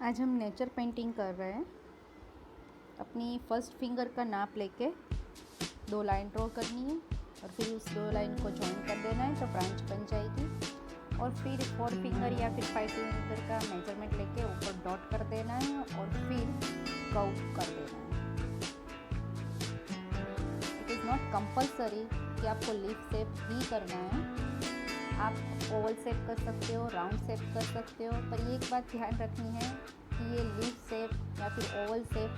आज हम nature painting कर रहे हैं। अपनी फर्स्ट फिंगर का नाप लेके 2 लाइन ड्रॉ करनी है और फिर उस 2 लाइन को जॉइन कर देना है तो ब्रांच बन जाएगी। और फिर 4 फिंगर या फिर 5 फिंगर का मेजरमेंट लेके ऊपर डॉट कर देना है और फिर कर्व कर देना है। इट इज़ नॉट कंपल्सरी कि आपको लीफ शेप ही करना है। आप ओवल शेप कर सकते हो, राउंड शेप कर सकते हो, पर ये एक बात ध्यान रखनी है कि ये लीफ शेप या फिर ओवल शेप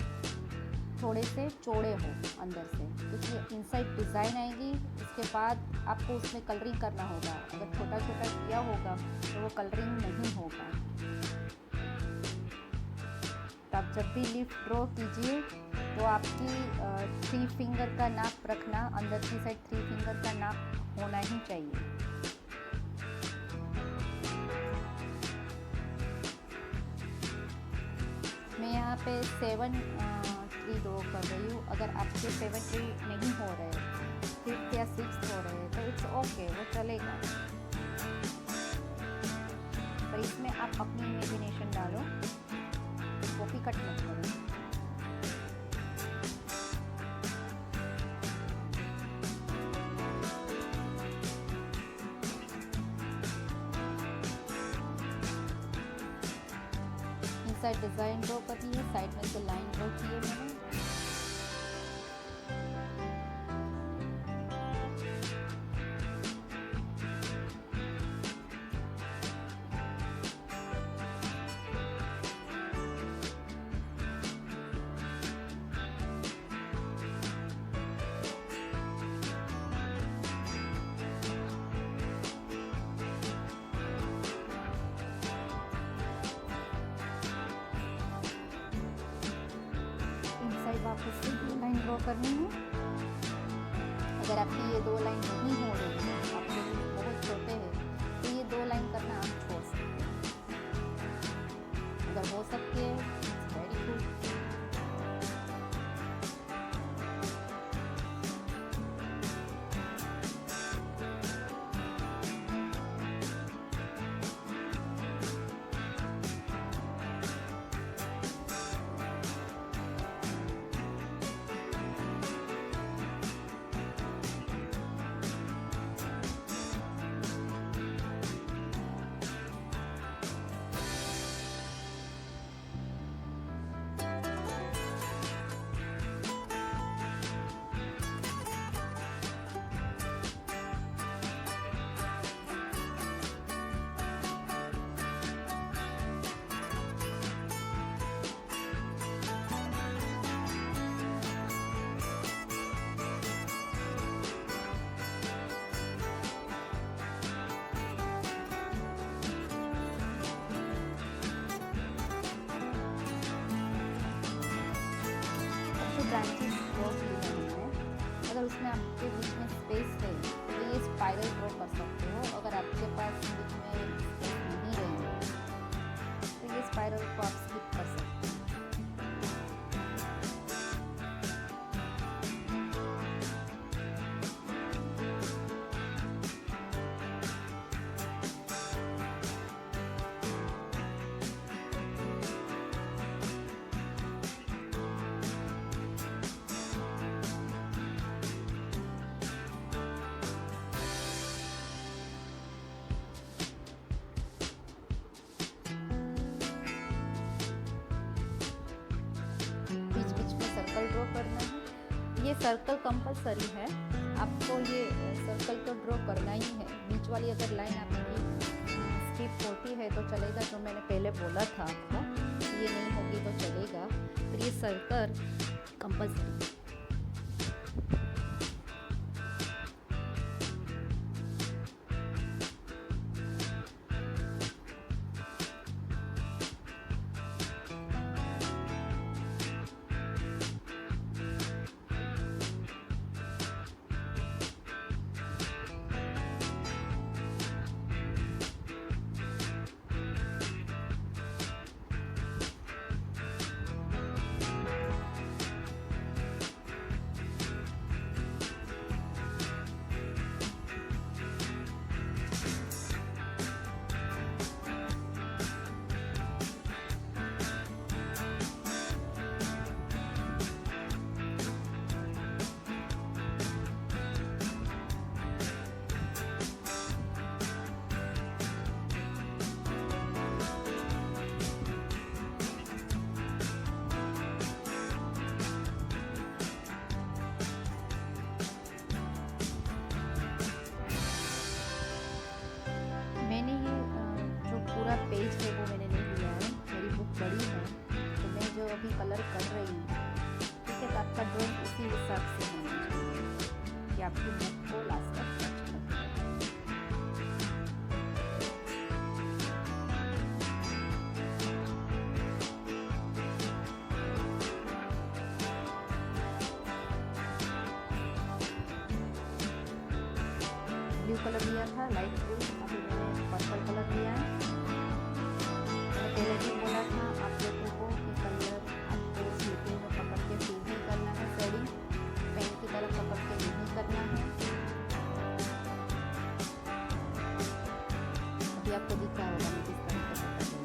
थोड़े से चौड़े हो अंदर से, क्योंकि इनसाइड डिज़ाइन आएगी। उसके बाद आपको उसमें कलरिंग करना होगा। अगर छोटा छोटा किया होगा तो वो कलरिंग नहीं होगा। तो आप जब भी लीफ ड्रॉ कीजिए तो आपकी 3 फिंगर का नाप रखना, अंदर की साइड 3 फिंगर का नाप होना ही चाहिए। मैं यहाँ पे 7 ट्री ड्रॉ कर रही हूँ। अगर आपके 7 ट्री नहीं हो रहे, 5th या 6th हो रहे तो इट्स ओके, वो चलेगा। पर इसमें आप अपनी इमेजिनेशन डालो, कॉपी कट मत करो। साइड डिज़ाइन ड्रॉ करनी है, साइड में से लाइन ड्रॉ की है मैंने। वापस से 2 लाइन ड्रॉ करनी है। अगर आपकी ये 2 लाइन नहीं हो रही है, आपके बहुत छोटे हैं, तो ये 2 लाइन करना आप छोड़ सकते हैं। अगर हो सकती है, वेरी गुड। ब्रांचेस ड्रॉ की है। अगर उसमें आपके बीच में स्पेस है तो ये स्पाइरल ड्रॉ कर सकते हो। अगर आपके पास बीच में स्पेस नहीं रही तो ये स्पाइरल को आप स्किप कर सकते हो। सर्कल ड्रॉ करना है। ये सर्कल कंपलसरी है, आपको ये सर्कल तो ड्रॉ करना ही है। बीच वाली अगर लाइन आपकी स्किप होती है तो चलेगा, जो मैंने पहले बोला था आपको, ये नहीं होगी तो चलेगा। फिर ये सर्कल कंपलसरी। कर रही हूँ, ठीक है। तो आपका ड्राइंग उसी हिसाब से होना चाहिए कि आपकी बुक को लास्ट तक टच लगे। ब्लू कलर लिया था, लाइट ब्लू, अभी मैंने पर्पल कलर लिया है। मैंने पहले भी बोला था आप लोगों को कि कलर आपको स्लिपिंग में पकड़ के फिर भी करना है, शेडिंग पेन की तरफ पकड़ के नहीं करना है। अभी आपको दिख रहा होगा मैं किस तरह से पकड़ रही हूँ।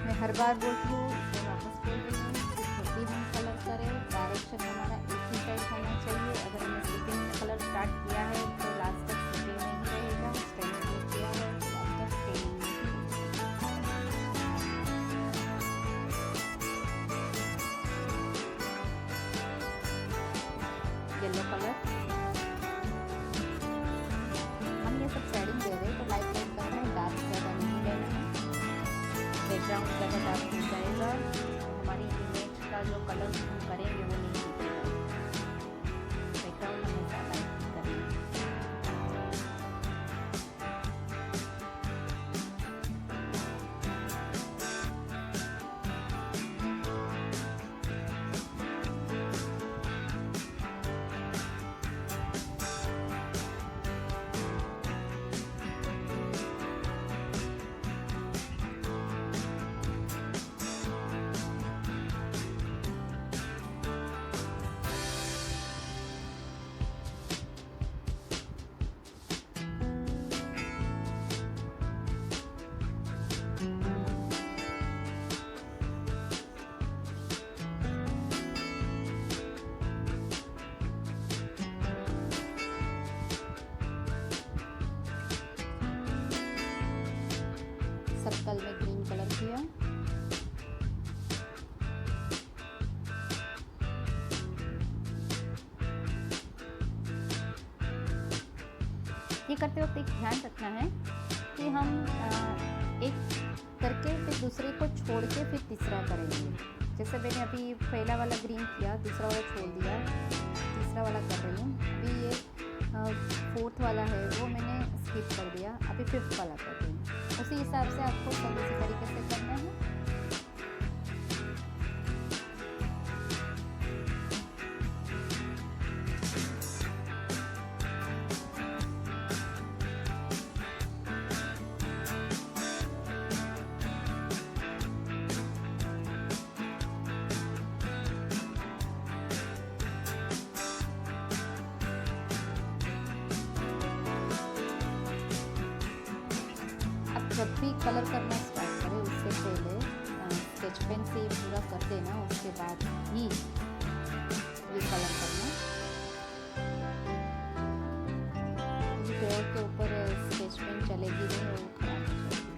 मैं हर बार बोलती हूँ, मैं वापस बोल रही हूँ कि जब भी हम कलर करें डायरेक्शन हमारा एक ही साइड होना चाहिए। अगर हमने स्लिपिंग में कलर स्टार्ट किया है तो लास्ट तक स्लिपिंग में ही रहेगा, स्ट्रेनिंग में किया है तो लास्ट तक स्ट्रेनिंग में ही रहेगा। येलो कलर हम ये सब शेडिंग दे रहे हैं तो लाइट लाइट करना है, डार्क ज़्यादा नहीं लेना है। बैकग्राउंड ज़्यादा डार्क हो जाएगा तो हमारी इमेज का जो कलर हम करेंगे वो नहीं दिखेगा। बैकग्राउंड हमेशा लाइट करना है। सर्कल में ग्रीन कलर किया, ये करते वक्त एक ध्यान रखना है कि हम एक करके फिर दूसरे को छोड़ के फिर तीसरा करेंगे। जैसे मैंने अभी पहला वाला ग्रीन किया, दूसरा वाला छोड़ दिया, तीसरा वाला कर रही हूँ। अभी ये फोर्थ वाला है वो मैंने स्किप कर दिया, अभी फिफ्थ वाला कर रही हूँ। उसी हिसाब से आपको सब इसी तरीके से करना है। जब भी कलर करना स्टार्ट करें उससे पहले स्केच पेन से पूरा कर देना, उसके बाद ही ये कलर करना। पेड़ के ऊपर स्केच पेन चलेगी नहीं और खराब हो जाएगी।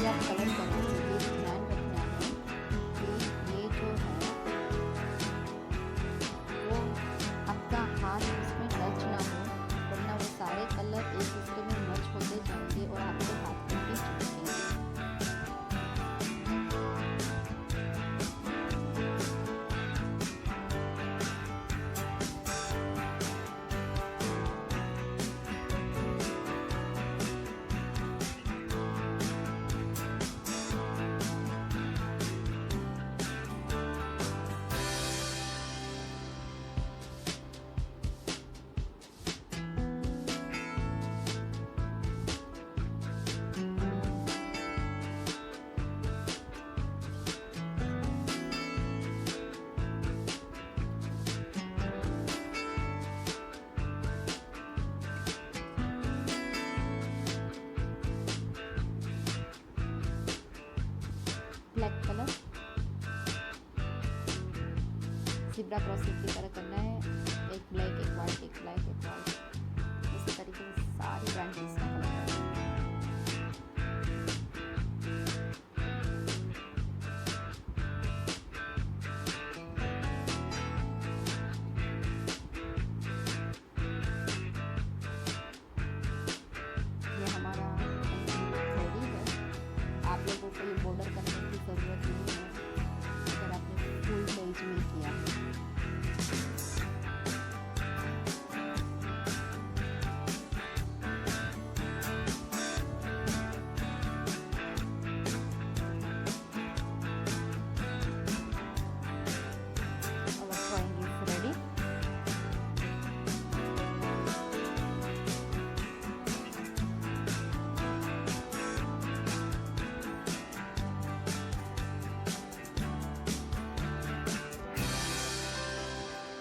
भी आप कलर करें ये ध्यान रखना है कि ये जो है वो आपका हाथ उसमें टच ना हो, वरना वो सारे कलर एक दूसरे में मर्ज होते जाएंगे और आपके हाथ में भी चिपकेंगे। ब्लैक कलर ज़ेब्रा क्रॉसिंग की तरह करना है, एक ब्लैक एक वाइट एक ब्लैक एक वाइट, इसी तरीके से सारी ब्रांचेस में